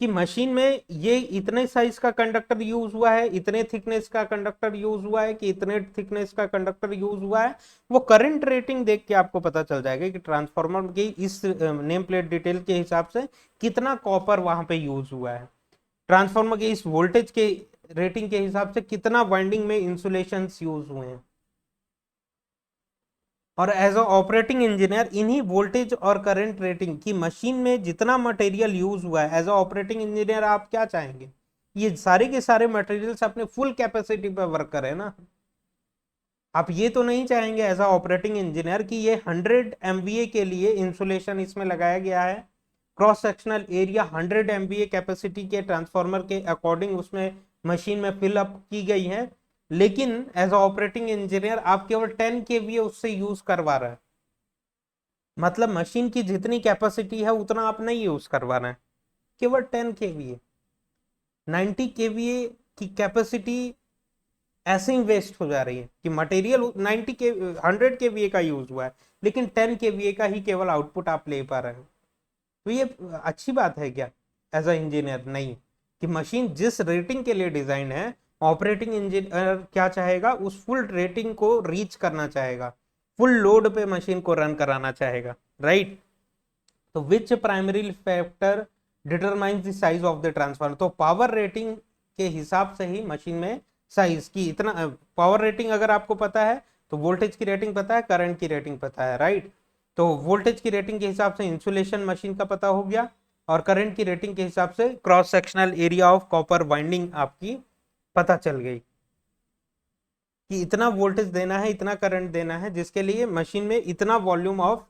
कि मशीन में ये इतने साइज का कंडक्टर यूज हुआ है, इतने थिकनेस का कंडक्टर यूज हुआ है, कि इतने थिकनेस का कंडक्टर यूज हुआ है। वो करंट रेटिंग देख के आपको पता चल जाएगा कि ट्रांसफार्मर की इस नेम प्लेट डिटेल के हिसाब से कितना कॉपर वहां पे यूज हुआ है, ट्रांसफार्मर के इस वोल्टेज के रेटिंग के हिसाब से कितना वाइंडिंग में इंसुलेशन यूज हुए हैं। और एज अ ऑपरेटिंग इंजीनियर इन्हीं वोल्टेज और करंट रेटिंग की मशीन में जितना मटेरियल यूज हुआ है, एज अ ऑपरेटिंग इंजीनियर आप क्या चाहेंगे, ये सारे के सारे मटेरियल्स अपने फुल कैपेसिटी पे वर्क करें ना। आप ये तो नहीं चाहेंगे एज अ ऑपरेटिंग इंजीनियर कि ये 100 MVA के लिए इंसुलेशन इसमें लगाया गया है, cross sectional area 100 MVA capacity के ट्रांसफार्मर के अकॉर्डिंग उसमें मशीन में फिलअप की गई है, लेकिन एज अ ऑपरेटिंग इंजीनियर आप केवल 10 kVA उससे यूज करवा रहे हैं। मतलब मशीन की जितनी कैपेसिटी है उतना आप नहीं यूज करवा रहे हैं, केवल 10 kVA, 90 kVA की कैपेसिटी ऐसे ही वेस्ट हो जा रही है कि मटेरियल 100 kVA का यूज हुआ है, लेकिन 10 kVA का ही केवल आउटपुट आप ले पा रहे हैं। तो ये अच्छी बात है क्या एज अ इंजीनियर, नहीं। कि मशीन जिस रेटिंग के लिए डिजाइन है, ऑपरेटिंग इंजीनियर क्या चाहेगा, उस फुल रेटिंग को रीच करना चाहेगा, फुल लोड पे मशीन को रन कराना चाहेगा, राइट। तो which primary factor determines the size of the transformer, तो पावर रेटिंग के हिसाब से ही मशीन में साइज की, इतना पावर रेटिंग अगर आपको पता है तो वोल्टेज की रेटिंग पता है, करंट की रेटिंग पता है, राइट। तो वोल्टेज की रेटिंग के हिसाब से इंसुलेशन मशीन का पता हो गया, और करंट की रेटिंग के हिसाब से cross sectional area of copper winding आपकी पता चल गई कि इतना वोल्टेज देना है, इतना करंट देना है, जिसके लिए मशीन में इतना वॉल्यूम ऑफ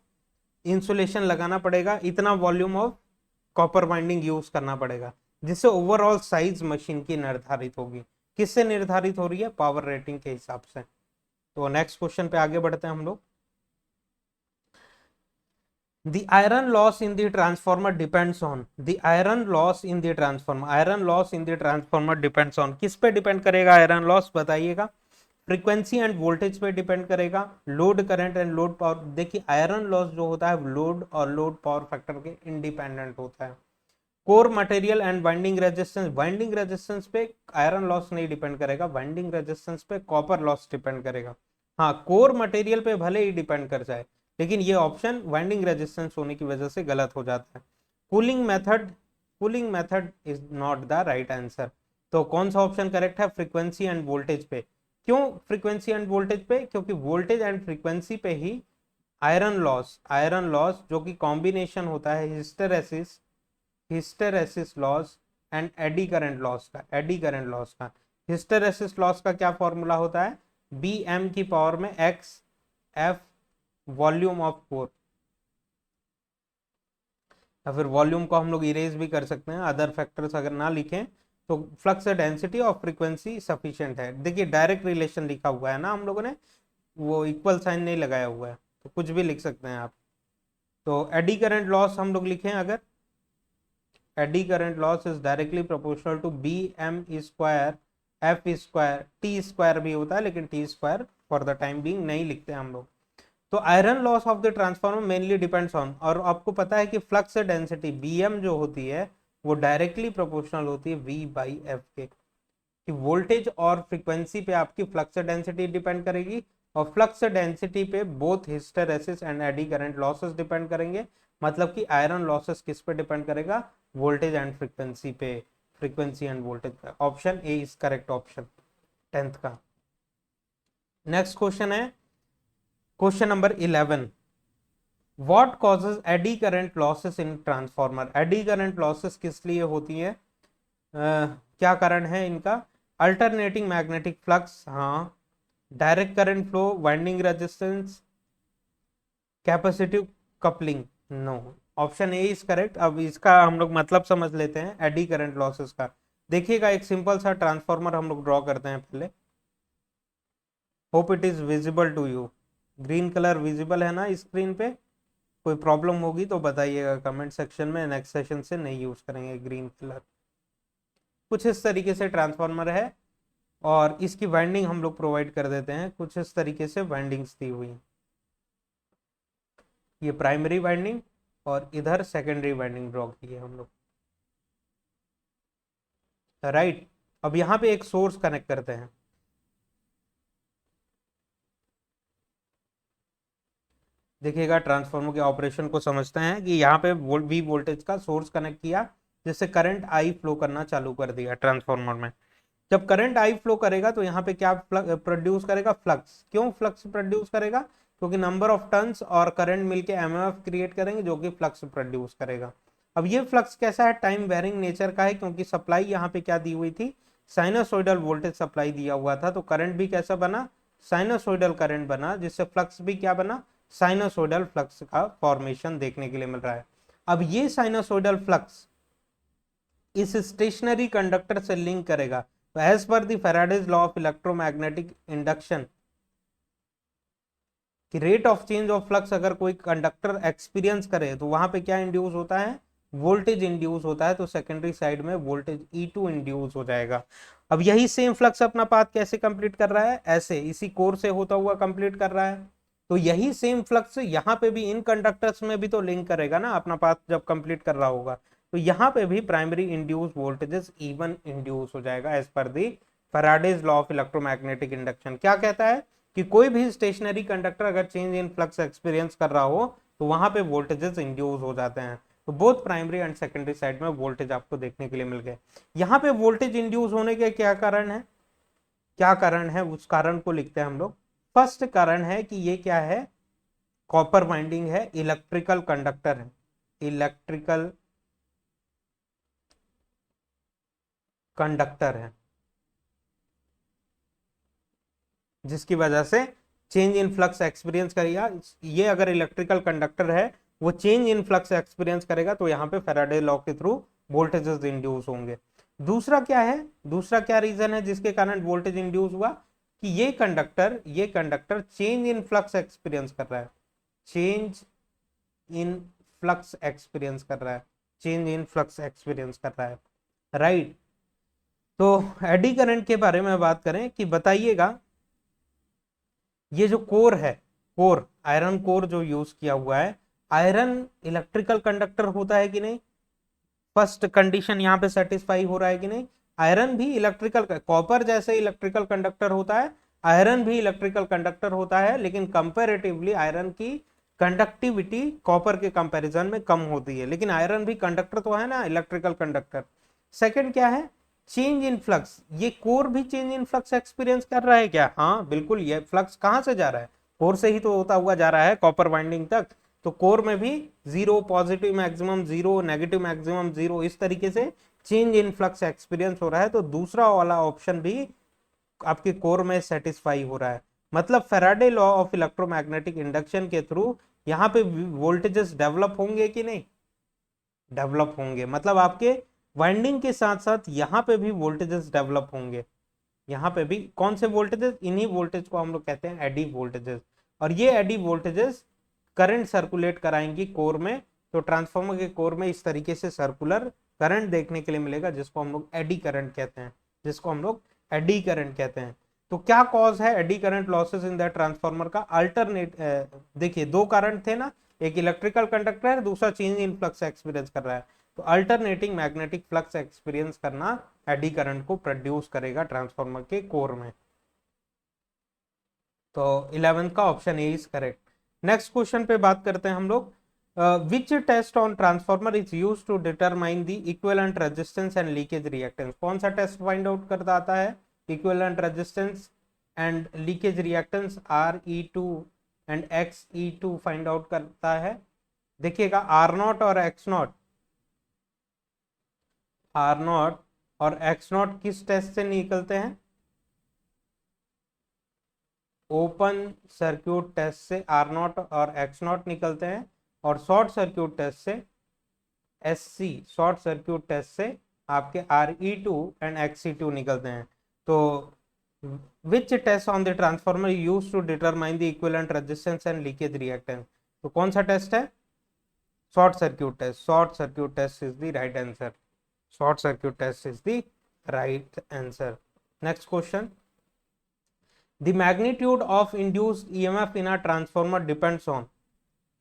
इंसुलेशन लगाना पड़ेगा, इतना volume of copper winding use करना पड़ेगा, जिससे ओवरऑल साइज मशीन की निर्धारित होगी। किससे निर्धारित हो रही है, पावर रेटिंग के हिसाब से। तो नेक्स्ट क्वेश्चन पे आगे बढ़ते हैं हम लोग। The iron loss in the transformer depends on, the iron loss in the transformer, iron loss in the transformer depends on, किस पे डिपेंड करेगा आयरन लॉस, बताइएगा। फ्रीक्वेंसी एंड वोल्टेज पे डिपेंड करेगा, load current and load power. देखिए आयरन लॉस जो होता है लोड और लोड पावर फैक्टर के इंडिपेंडेंट होता है। Core material and winding resistance, winding resistance पे आयरन लॉस नहीं डिपेंड करेगा, वाइंडिंग रेजिस्टेंस पे कॉपर लॉस डिपेंड करेगा। हाँ, कोर मटेरियल पे भले ही डिपेंड कर जाए, लेकिन ये ऑप्शन वाइंडिंग रेजिस्टेंस होने की वजह से गलत हो जाता है। Cooling method is not the right answer. तो कौन सा ऑप्शन करेक्ट है? फ्रीक्वेंसी एंड वोल्टेज पे। क्यों फ्रीक्वेंसी एंड वोल्टेज पे? क्योंकि वोल्टेज एंड फ्रीक्वेंसी पे ही आयरन लॉस जो कि कॉम्बिनेशन होता है hysteresis loss and AD current loss का। हिस्टेरेसिस लॉस का क्या फॉर्मूला होता है? बी एम की पावर में x F volume of core, या फिर वॉल्यूम को हम लोग इरेज भी कर सकते हैं, अदर फैक्टर्स अगर ना लिखें तो फ्लक्स डेंसिटी और फ्रीक्वेंसी सफिशिएंट है। देखिए डायरेक्ट रिलेशन लिखा हुआ है ना हम लोगों ने, वो इक्वल साइन नहीं लगाया हुआ है, तो कुछ भी लिख सकते हैं आप। तो एडी करंट लॉस हम लोग लिखें, अगर eddy current loss is directly proportional to B M square F square, T square भी होता है लेकिन T square for the time being नहीं लिखते हम लोग। तो iron loss of the transformer mainly depends on, और आपको पता है कि फ्लक्स डेंसिटी Bm जो होती है वो डायरेक्टली प्रोपोर्शनल होती है V बाई एफ के, कि वोल्टेज और फ्रीक्वेंसी पे आपकी फ्लक्स डेंसिटी डिपेंड करेगी, और फ्लक्स डेंसिटी पे both hysteresis and eddy current losses depend करेंगे। मतलब कि आयरन लॉसेस किस पे डिपेंड करेगा? वोल्टेज एंड फ्रीक्वेंसी पे, फ्रीक्वेंसी एंड वोल्टेज पे। Option A is correct option 10th का। नेक्स्ट क्वेश्चन है question number 11, what causes eddy current losses in transformer? Eddy current losses किस लिए होती है? क्या कारण है इनका? अल्टरनेटिंग मैग्नेटिक फ्लक्स, हाँ। Direct current flow, winding resistance, capacitive coupling, no. Option A is correct. अब इसका हम लोग मतलब समझ लेते हैं एडी करंट लॉसेस का। देखिएगा एक सिंपल सा ट्रांसफॉर्मर हम लोग ड्रॉ करते हैं पहले। Hope it is visible to you. Green colour visible है ना स्क्रीन पे? कोई प्रॉब्लम होगी तो बताइएगा कमेंट सेक्शन में, नेक्स्ट सेशन से नहीं यूज करेंगे ग्रीन कलर। कुछ इस तरीके से ट्रांसफार्मर है और इसकी वाइंडिंग हम लोग प्रोवाइड कर देते हैं, कुछ इस तरीके से वाइंडिंग्स दी हुई। ये प्राइमरी वाइंडिंग और इधर सेकेंडरी वाइंडिंग ड्रॉ की है हम लोग, राइट। अब यहाँ पे एक सोर्स कनेक्ट करते हैं। देखिएगा ट्रांसफार्मर के ऑपरेशन को समझते हैं कि यहाँ पे वी वोल्टेज का सोर्स कनेक्ट किया, जिससे करंट आई फ्लो करना चालू कर दिया ट्रांसफार्मर में। जब करंट आई फ्लो करेगा तो यहाँ पे क्या प्रोड्यूस करेगा? फ्लक्स। क्यों फ्लक्स प्रोड्यूस करेगा? क्योंकि नंबर ऑफ टर्न्स और करंट मिलके एमएमएफ क्रिएट करेंगे जो कि फ्लक्स प्रोड्यूस करेगा। अब ये फ्लक्स कैसा है? टाइम वेरिंग नेचर का है, क्योंकि सप्लाई यहाँ पे क्या दी हुई थी? साइनसोइडल वोल्टेज सप्लाई दिया हुआ था, तो करंट भी कैसा बना? साइनसोइडल करंट बना, जिससे फ्लक्स भी क्या बना? साइनसोइडल फ्लक्स का फॉर्मेशन देखने के लिए मिल रहा है। अब ये साइनसोइडल फ्लक्स इस स्टेशनरी कंडक्टर से लिंक करेगा। तो as per the Faraday's law of electromagnetic induction, कि rate of change of flux अगर कोई कंडक्टर एक्सपीरियंस करे तो वहां पे क्या इंड्यूस होता है? वोल्टेज इंड्यूस होता है। तो सेकेंडरी साइड में वोल्टेज E2 इंड्यूस हो जाएगा। अब यही सेम फ्लक्स अपना पाथ कैसे कंप्लीट कर रहा है? ऐसे इसी कोर से होता हुआ कंप्लीट कर रहा है। तो यही सेम फ्लक्स यहाँ पे भी इन कंडक्टर्स में भी तो लिंक करेगा ना अपना पाथ जब कंप्लीट कर रहा होगा। तो यहाँ पे भी primary induce voltages E1 induce हो जाएगा as per the Faraday's law of electromagnetic induction. क्या कहता है कि कोई भी स्टेशनरी कंडक्टर अगर चेंज इन फ्लक्स एक्सपीरियंस कर रहा हो तो वहां पे वोल्टेजेस इंड्यूस हो जाते हैं। तो both primary and secondary side में वोल्टेज आपको देखने के लिए मिल गए। यहाँ पे वोल्टेज इंड्यूस होने के क्या कारण है? क्या कारण है उस कारण को लिखते हैं हम लोग। फर्स्ट कारण है कि ये क्या है? कॉपर वाइंडिंग है, इलेक्ट्रिकल कंडक्टर है, इलेक्ट्रिकल कंडक्टर है, जिसकी वजह से चेंज इन फ्लक्स एक्सपीरियंस करेगा। ये अगर इलेक्ट्रिकल कंडक्टर है वो चेंज इन फ्लक्स एक्सपीरियंस करेगा, तो यहाँ पे फैराडे लॉ के थ्रू वोल्टेजेस इंड्यूस होंगे। दूसरा क्या है? दूसरा क्या रीजन है जिसके कारण वोल्टेज इंड्यूस हुआ? कि ये conductor change in flux experience कर रहा है, चेंज इन फ्लक्स एक्सपीरियंस कर रहा है, चेंज इन फ्लक्स एक्सपीरियंस कर रहा है, राइट। तो एडी करंट के बारे में बात करें कि बताइएगा, ये जो कोर है, कोर आयरन कोर जो यूज किया हुआ है, आयरन इलेक्ट्रिकल कंडक्टर होता है कि नहीं? फर्स्ट कंडीशन यहाँ पे सेटिस्फाई हो रहा है कि नहीं? आयरन भी इलेक्ट्रिकल, कॉपर जैसे इलेक्ट्रिकल कंडक्टर होता है, आयरन भी इलेक्ट्रिकल कंडक्टर होता है, लेकिन कंपैरेटिवली आयरन की कंडक्टिविटी कॉपर के कंपैरिजन में कम होती है, लेकिन आयरन भी कंडक्टर तो है ना, इलेक्ट्रिकल कंडक्टर। सेकंड क्या है, चेंज इन फ्लक्स, ये कोर भी चेंज इन फ्लक्स एक्सपीरियंस कर रहा है क्या? हाँ बिल्कुल, ये फ्लक्स कहां से जा रहा है, कोर से ही तो होता हुआ जा रहा है कॉपर वाइंडिंग तक। तो कोर में भी zero, positive maximum zero, negative maximum zero, इस तरीके से चेंज इन फ्लक्स एक्सपीरियंस हो रहा है। तो दूसरा वाला ऑप्शन भी आपके कोर में सेटिस्फाई हो रहा है। मतलब Faraday law of electromagnetic induction के थ्रू यहाँ पे वोल्टेजेस डेवलप होंगे कि नहीं? डेवलप होंगे, मतलब आपके वाइंडिंग के साथ साथ यहाँ पे भी वोल्टेजेस डेवलप होंगे। यहाँ पे भी कौन से वोल्टेजेस, इन्हीं वोल्टेज को हम लोग कहते हैं एडी वोल्टेजेस। और ये एडी वोल्टेजेस करंट सर्कुलेट कराएंगी कोर में। तो ट्रांसफार्मर के कोर में इस तरीके से सर्कुलर करंट देखने के लिए मिलेगा, जिसको हम लोग एडी करंट कहते हैं, जिसको हम लोग एडी करंट कहते हैं। तो क्या कॉज है eddy current losses in the transformer का? अल्टरनेट, देखिए दो कारण थे ना, एक इलेक्ट्रिकल कंडक्टर है, दूसरा चेंज इन फ्लक्स एक्सपीरियंस कर रहा है। तो अल्टरनेटिंग मैग्नेटिक फ्लक्स एक्सपीरियंस करना एडी करंट को प्रोड्यूस करेगा ट्रांसफार्मर के कोर में। तो 11th का option A is correct. Next question पे बात करते हैं हम लोग। Which test on transformer is used to determine the equivalent resistance and leakage reactance? कौन सा टेस्ट फाइंड आउट करता आता है equivalent resistance and leakage reactance? Re2 and Xe2 find out करता है। देखिएगा R0 और X0, R0 और X0 किस टेस्ट से निकलते हैं? ओपन सर्क्यूट टेस्ट से R0 और X0 निकलते हैं, और शॉर्ट सर्क्यूट टेस्ट से SC, शॉर्ट सर्क्यूट टेस्ट से आपके Re2 एंड Xe2 निकलते हैं। तो which test on the transformer used to determine the equivalent resistance and leakage reactance? तो कौन सा टेस्ट है? Short circuit test. Short circuit test is the right answer. Short circuit test is the right answer. Next question, the magnitude of induced EMF in a transformer depends on,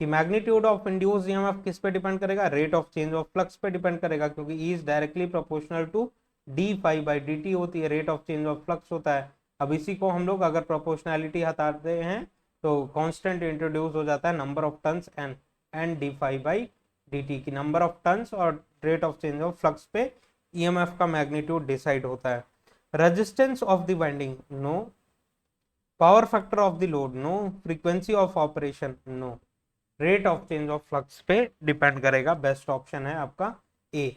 कि मैग्नीट्यूड ऑफ इंड्यूस ईएमएफ किस पे डिपेंड करेगा? Rate of change of flux पे डिपेंड करेगा, क्योंकि E is directly proportional to d∅dt होती है, rate of change of flux होता है। अब इसी को हम लोग अगर प्रोपोर्शनैलिटी हटाते हैं तो कांस्टेंट इंट्रोड्यूस हो जाता है number of turns and d∅dt की, नंबर ऑफ टर्न्स और rate of change of flux पे ईएमएफ का मैग्नीट्यूड डिसाइड होता है। Resistance of the winding, no. Power factor of the load, no. Frequency of operation, no. Rate of change of flux पे डिपेंड करेगा। बेस्ट ऑप्शन है आपका ए।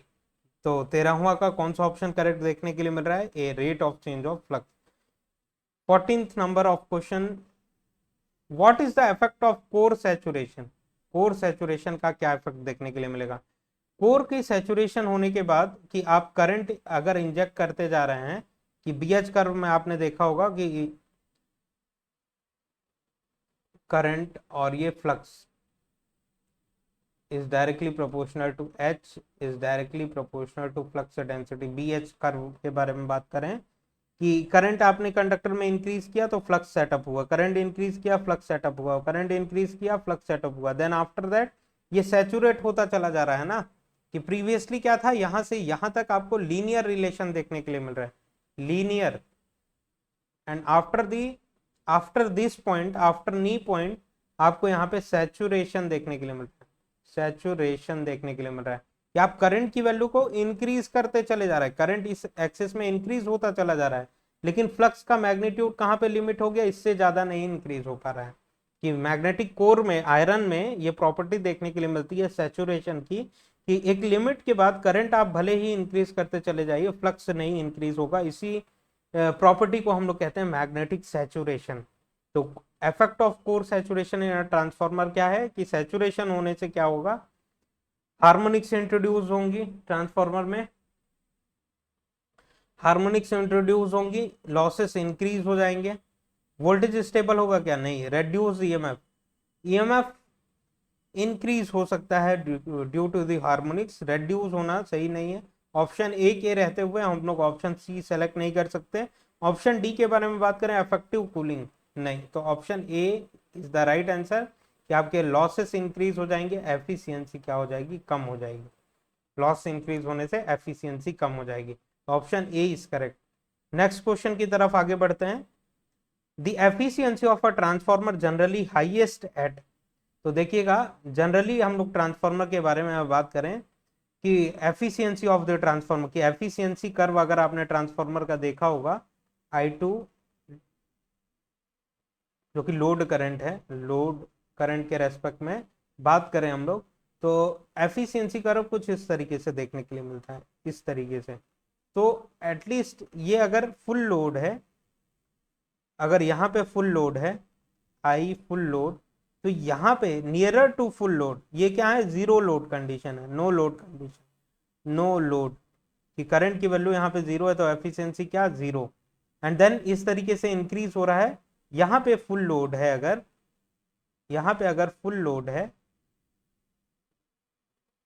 तो 13वां का कौन सा ऑप्शन करेक्ट देखने के लिए मिल रहा है? ए, rate of change of flux. 14th number of question, what is the effect of core saturation? Core saturation का क्या इफेक्ट देखने के लिए मिलेगा? कोर की सैचुरेशन होने के बाद कि आप करंट अगर इंजेक्ट करते जा रहे हैं, कि बीएच कर्व में आपने देखा होगा कि करंट और ये flux is directly proportional to H is directly proportional to flux density। BH curve के बारे में बात करें कि करंट आपने कंडक्टर में इंक्रीज किया तो फ्लक्स सेटअप हुआ, करंट इंक्रीज किया फ्लक्स सेटअप हुआ, करंट इंक्रीज किया फ्लक्स सेटअप हुआ, देन आफ्टर दैट ये सैचुरेट होता चला जा रहा है ना। कि प्रीवियसली क्या था, यहां से यहां तक आपको लीनियर रिलेशन देखने के लिए मिल रहा है, linear, and after this point, after knee point, आपको यहाँ पे सैचुरेशन देखने के लिए मिल रहा है, सैचुरेशन देखने के लिए मिल रहा है कि आप करंट की वैल्यू को इंक्रीज करते चले जा रहा है, करंट इस एक्सिस में इंक्रीज होता चला जा रहा है, लेकिन फ्लक्स का मैग्नीट्यूड कहां पे लिमिट हो गया, इससे ज्यादा नहीं इंक्रीज हो पा रहा है। कि मैग्नेटिक कोर में, आयरन में ये प्रॉपर्टी देखने के लिए मिलती है सैचुरेशन की, कि एक लिमिट के बाद करंट आप भले ही इंक्रीज करते चले जाइए, फ्लक्स नहीं इंक्रीज होगा। इसी प्रॉपर्टी को हम लोग कहते हैं मैग्नेटिक सैचुरेशन। तो effect of core saturation in transformer क्या है कि सैचुरेशन होने से क्या होगा, हार्मोनिक्स इंट्रोड्यूस होंगी ट्रांसफार्मर में, हार्मोनिक्स इंट्रोड्यूस होंगी, लॉसेस इंक्रीज हो जाएंगे, वोल्टेज स्टेबल होगा क्या? नहीं, रेड्यूस ईएमएफ, ईएमएफ इंक्रीज हो सकता है due to the harmonics, reduce होना सही नहीं है। ऑप्शन ए के रहते हुए हम लोग ऑप्शन सी सेलेक्ट नहीं कर सकते। ऑप्शन डी के बारे में बात करें, इफेक्टिव कूलिंग, नहीं। तो option A is the right answer कि आपके लॉसेस इंक्रीज हो जाएंगे, एफिशिएंसी क्या हो जाएगी, कम हो जाएगी। लॉस इंक्रीज होने से एफिशिएंसी कम हो जाएगी। Option A is correct. Next question की तरफ आगे बढ़ते हैं। The efficiency of a transformer generally highest eight, तो देखिएगा, जनरली हम लोग ट्रांसफार्मर के बारे में बात करें कि एफिशिएंसी ऑफ द ट्रांसफार्मर की एफिशिएंसी कर्व अगर आपने ट्रांसफार्मर का देखा होगा, I2 जो कि लोड करंट है, लोड करंट के रेस्पेक्ट में बात करें हम लोग, तो एफिशिएंसी कर्व कुछ इस तरीके से देखने के लिए मिलता है, इस तरीके से। तो एटलीस्ट ये अगर फुल लोड है, अगर यहाँ पे फुल लोड है, आई फुल लोड, तो यहाँ पे नियरर टू फुल लोड, ये क्या है, जीरो लोड कंडीशन है, no load condition, no load कि करंट की वैल्यू यहाँ पे जीरो है तो एफिशिएंसी क्या, जीरो। एंड देन इस तरीके से इंक्रीज हो रहा है, यहाँ पे फुल लोड है, अगर यहाँ पे अगर फुल लोड है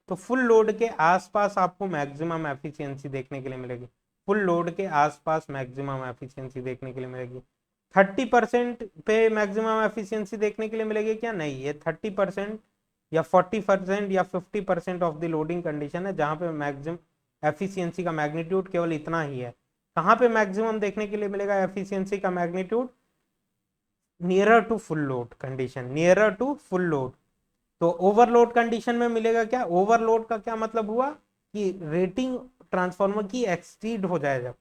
तो फुल लोड के आसपास आपको मैक्सिमम एफिशिएंसी देखने के लिए मिलेगी, फुल लोड के आसपास मैक्सिमम एफिशिएंसी देखने के लिए मिलेगी। 30% पे मैक्सिमम एफिशिएंसी देखने के लिए मिलेगी क्या, नहीं, ये 30% या 40% या 50% ऑफ द लोडिंग कंडीशन है, जहां पे मैक्सिमम एफिशिएंसी का मैग्नीट्यूड केवल इतना ही है। कहां पे मैक्सिमम देखने के लिए मिलेगा एफिशिएंसी का magnitude, nearer to full load condition, nearer to full load. तो ओवरलोड कंडीशन में मिलेगा क्या, ओवरलोड का क्या मतलब हुआ कि रेटिंग ट्रांसफार्मर की एक्ससीड हो जाए, जब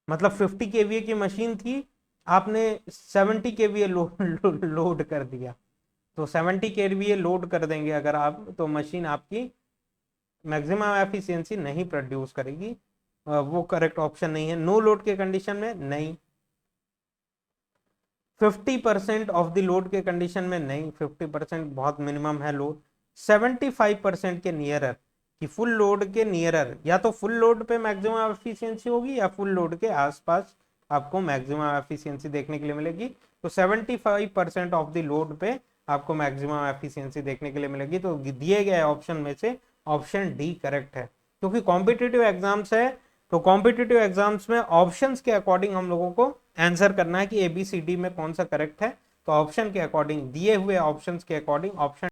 मतलब 50 केवीए की मशीन थी, आपने 70 केवीए लोड कर दिया, तो 70 केवीए लोड कर देंगे अगर आप, तो मशीन आपकी मैक्सिमम एफिशिएंसी नहीं प्रोड्यूस करेगी, वो करेक्ट ऑप्शन नहीं है। नो लोड के कंडीशन में नहीं, 50% ऑफ द लोड के कंडीशन में नहीं, 50% बहुत मिनिमम है लोड। 75% के नियरर, कि फुल लोड के नियरर, या तो फुल लोड पे मैक्सिमम एफिशिएंसी होगी या फुल लोड के आसपास आपको मैक्सिमम एफिशिएंसी देखने के लिए मिलेगी। तो 75% ऑफ द लोड पे आपको मैक्सिमम एफिशिएंसी देखने के लिए मिलेगी। तो दिए गए ऑप्शन में से ऑप्शन डी करेक्ट है, क्योंकि कॉम्पिटिटिव एग्जाम्स है, तो कॉम्पिटिटिव एग्जाम्स में ऑप्शंस के अकॉर्डिंग हम लोगों को आंसर करना है कि ABCD में कौन सा करेक्ट है। तो ऑप्शन के अकॉर्डिंग, दिए हुए ऑप्शंस के अकॉर्डिंग ऑप्शन